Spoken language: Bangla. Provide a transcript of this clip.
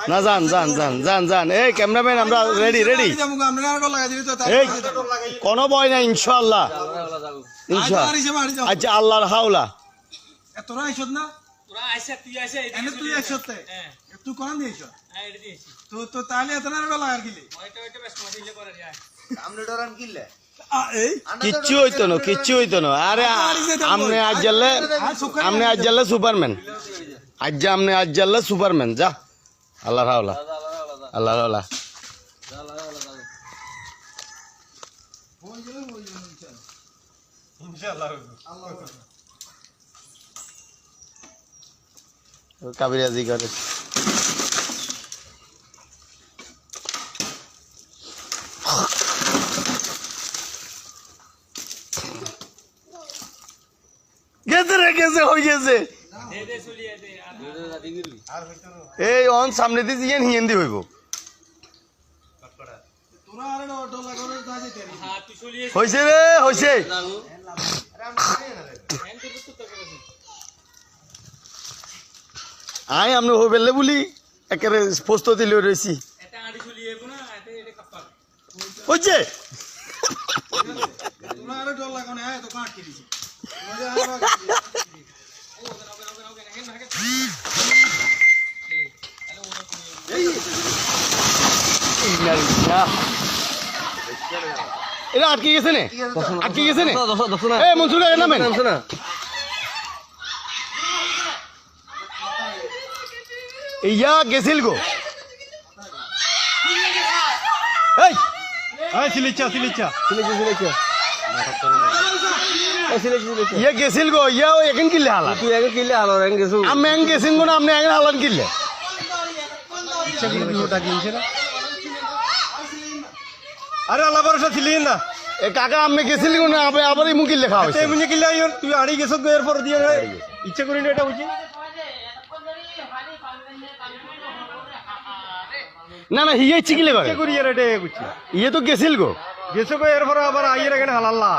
না যান যান যান যান যান এই ক্যামেরাম্যান আমরা রেডি রেডি কোনো ভয় নাই ইনশাআল্লাহ ইনশাআল্লাহ আচ্ছা আল্লাহর হাওলা তোরা আইছত না তোরা আইছা তুই আইছা তুই আইছত তুই কোন দিয়েছ তো তো তাহলে এত না বেলা আর কিলে ওইটা বেশ মজা করে যায় আমরা ডরান কিলে কিচ্ছু হইতো না আরে আমনে আজ জানলে সুপারম্যান আমনে আজ জানলে সুপারম্যান যা আল্লাহর হাওলা আল্লাহর হাওলা কাবিরাজি করে গেছে হয়ে গেছে এই অন সামনে দিয়ে জিয়ান হিয়েন্দি হইব হইছে রে হইছে আই আমনে হই বেলে বলি একেবারে প্রস্তুতি লই রইছি হইছে তোরা আরে ডর লাগো না তো কাট কি দিছি এরা আটকে গেছে না আটকে গেছে না এই মনসুর কাকা নামেন ইয়া গেছিল গো এই এই সিলিচা ইয়া গেছিল গো ইয়া এখন কিলে হালা তুই আগে কিলে হালো রেন গেছু আমি এং গেছিন গো না আপনি এখন হালান কিলে আরে আল্লাহ ভরসা ছিলেন না এ কাকা আপনি গেছিল গো না আপনি আবার মুখ কিলে খাওয়া তুই মুঝে কিলে আইন তুই আড়ি গেছ গো এরপর দিয়ে ইচ্ছা করি না এটা বুঝি না না হিয়ে ইচ্ছে কিলে করে ইচ্ছা করি আর এটা বুঝছি ইয়ে তো গেছিল গো গেছ গো এরপর আবার আইয়ের এখানে হালাল্লা